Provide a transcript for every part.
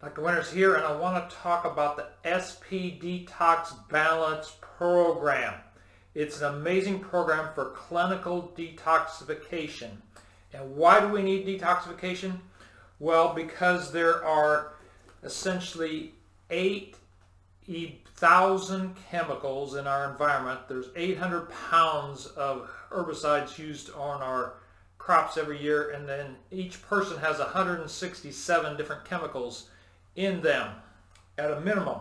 Dr. Winters here, and I want to talk about the SP Detox Balance program. It's an amazing program for clinical detoxification. And why do we need detoxification? Well, because there are essentially 8,000 chemicals in our environment. There's 800 pounds of herbicides used on our crops every year, and then each person has 167 different chemicals in them at a minimum.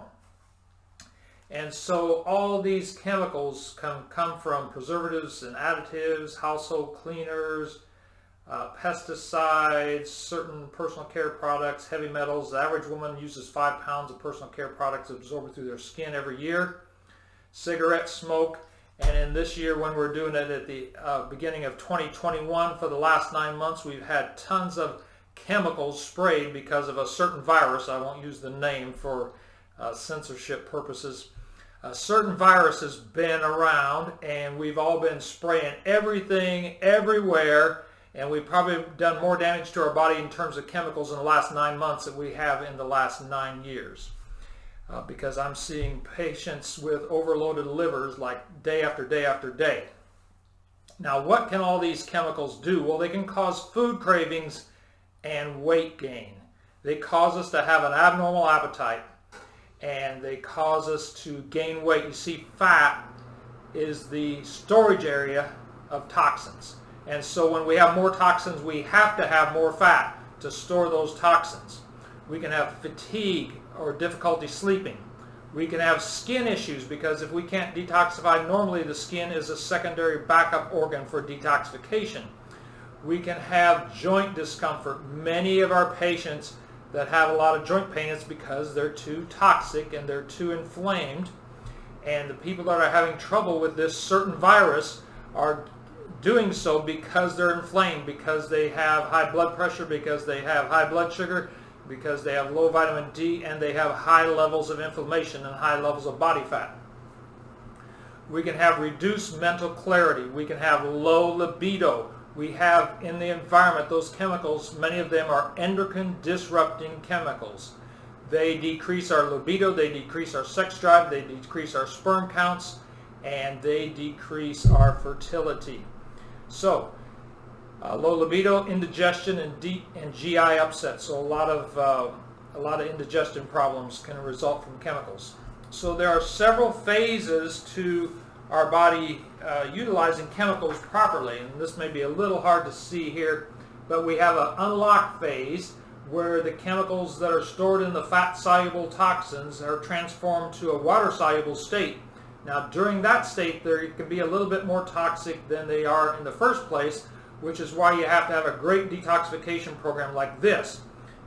And so all these chemicals come from preservatives and additives, household cleaners, pesticides, certain personal care products, heavy metals. The average woman uses 5 pounds of personal care products absorbed through their skin every year. Cigarette smoke. And in this year, when we're doing it at the beginning of 2021, for the last 9 months, we've had tons of chemicals sprayed because of a certain virus. I won't use the name for censorship purposes. A certain virus has been around, and we've all been spraying everything, everywhere, and we've probably done more damage to our body in terms of chemicals in the last 9 months than we have in the last 9 years. Because I'm seeing patients with overloaded livers like day after day after day. Now, what can all these chemicals do? Well, they can cause food cravings and weight gain. They cause us to have an abnormal appetite, and they cause us to gain weight. You see, fat is the storage area of toxins. And so when we have more toxins, we have to have more fat to store those toxins. We can have fatigue or difficulty sleeping. We can have skin issues because if we can't detoxify normally, the skin is a secondary backup organ for detoxification. We can have joint discomfort. Many of our patients that have a lot of joint pain is because they're too toxic and they're too inflamed. And the people that are having trouble with this certain virus are doing so because they're inflamed, because they have high blood pressure, because they have high blood sugar, because they have low vitamin D, and they have high levels of inflammation and high levels of body fat. We can have reduced mental clarity. We can have low libido. We have in the environment those chemicals, many of them are endocrine disrupting chemicals. They decrease our libido, they decrease our sex drive, they decrease our sperm counts, and they decrease our fertility. So, low libido, indigestion, and GI upset. So a lot of indigestion problems can result from chemicals. So there are several phases to our body utilizing chemicals properly, and this may be a little hard to see here, but we have an unlock phase where the chemicals that are stored in the fat-soluble toxins are transformed to a water-soluble state. Now, during that state, they can be a little bit more toxic than they are in the first place, which is why you have to have a great detoxification program like this.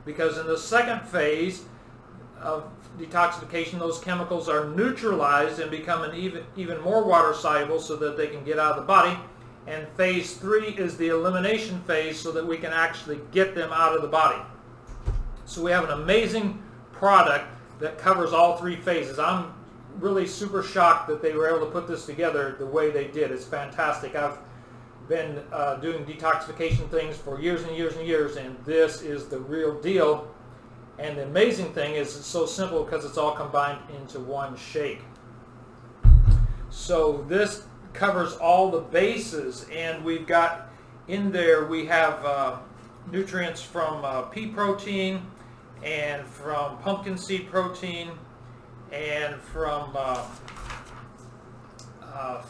Because in the second phase of detoxification, those chemicals are neutralized and become even more water soluble so that they can get out of the body. And phase 3 is the elimination phase so that we can actually get them out of the body. So we have an amazing product that covers all 3 phases. I'm really super shocked that they were able to put this together the way they did. It's fantastic. I've been doing detoxification things for years and years and years, and this is the real deal. And the amazing thing is it's so simple because it's all combined into one shake. So this covers all the bases, and we've got in there, we have nutrients from pea protein and from pumpkin seed protein and from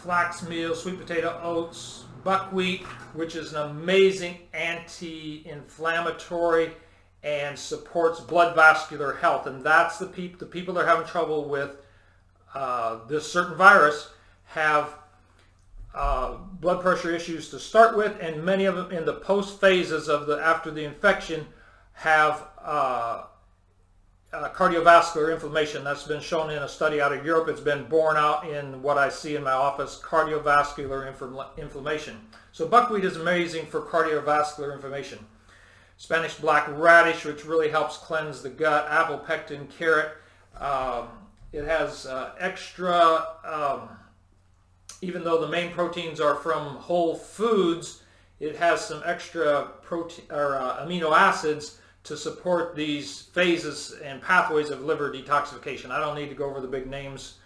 flax meal, sweet potato, oats, buckwheat, which is an amazing anti-inflammatory and supports blood vascular health. And that's the people that are having trouble with this certain virus have blood pressure issues to start with, and many of them in the post phases of after the infection have cardiovascular inflammation. That's been shown in a study out of Europe. It's been borne out in what I see in my office, cardiovascular inflammation. So buckwheat is amazing for cardiovascular inflammation. Spanish black radish, which really helps cleanse the gut. Apple, pectin, carrot. It has extra, even though the main proteins are from whole foods, it has some extra protein or amino acids to support these phases and pathways of liver detoxification. I don't need to go over the big names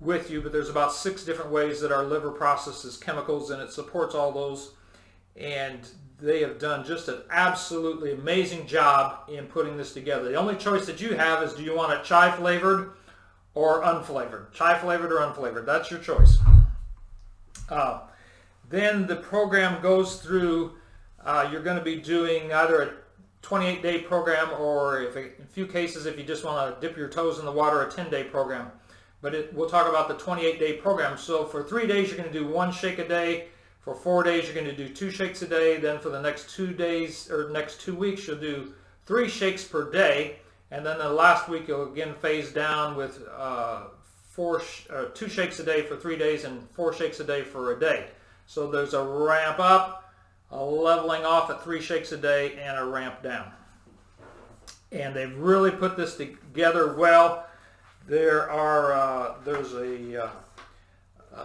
with you, but there's about 6 different ways that our liver processes chemicals, and it supports all those. And they have done just an absolutely amazing job in putting this together. The only choice that you have is, do you want it chai flavored or unflavored? Chai flavored or unflavored, that's your choice. Then the program goes through, you're going to be doing either a 28-day program, or in a few cases, if you just want to dip your toes in the water, a 10-day program. But we'll talk about the 28-day program. So for 3 days, you're going to do 1 shake a day. For 4 days, you're going to do 2 shakes a day. Then for the next 2 days, or next 2 weeks, you'll do 3 shakes per day. And then the last week, you'll again phase down with 2 shakes a day for 3 days and 4 shakes a day for a day. So there's a ramp up, a leveling off at 3 shakes a day, and a ramp down. And they've really put this together well. There's a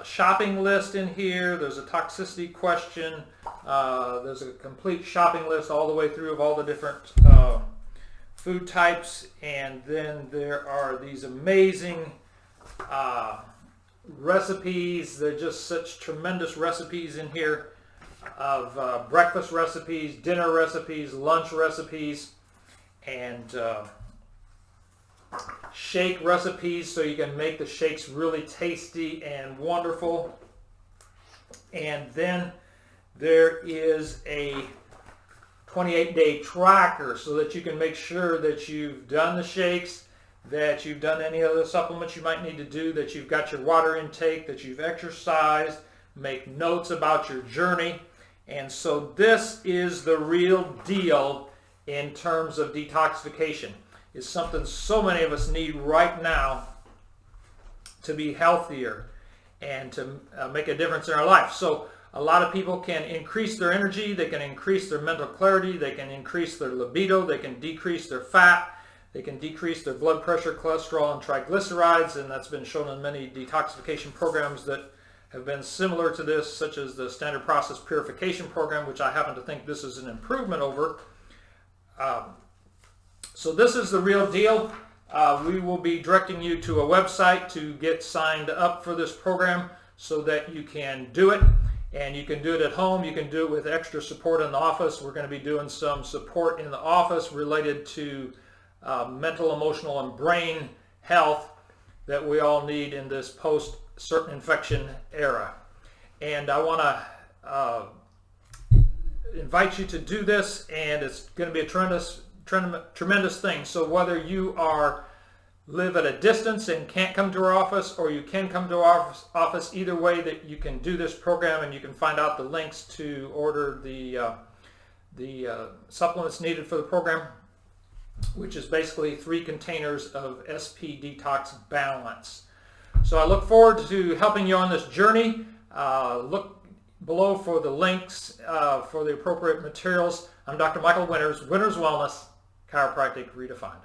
shopping list in here. There's a toxicity question. There's a complete shopping list all the way through of all the different food types. And then there are these amazing recipes. They're just such tremendous recipes in here of breakfast recipes, dinner recipes, lunch recipes, and shake recipes, so you can make the shakes really tasty and wonderful. And then there is a 28-day tracker, so that you can make sure that you've done the shakes, that you've done any other supplements you might need to do, that you've got your water intake, that you've exercised, make notes about your journey. And so this is the real deal in terms of detoxification. It's something so many of us need right now to be healthier and to make a difference in our life. So a lot of people can increase their energy, they can increase their mental clarity, they can increase their libido, they can decrease their fat, they can decrease their blood pressure, cholesterol, and triglycerides, and that's been shown in many detoxification programs that have been similar to this, such as the standard process purification program, which I happen to think this is an improvement over. So this is the real deal. We will be directing you to a website to get signed up for this program so that you can do it. And you can do it at home. You can do it with extra support in the office. We're going to be doing some support in the office related to mental, emotional, and brain health that we all need in this post-certain infection era. And I want to invite you to do this, and it's going to be a tremendous thing. So whether you live at a distance and can't come to our office, or you can come to our office, either way that you can do this program, and you can find out the links to order the supplements needed for the program, which is basically 3 containers of SP Detox Balance. So I look forward to helping you on this journey. Look below for the links for the appropriate materials. I'm Dr. Michael Winters, Winters Wellness, Chiropractic Redefined.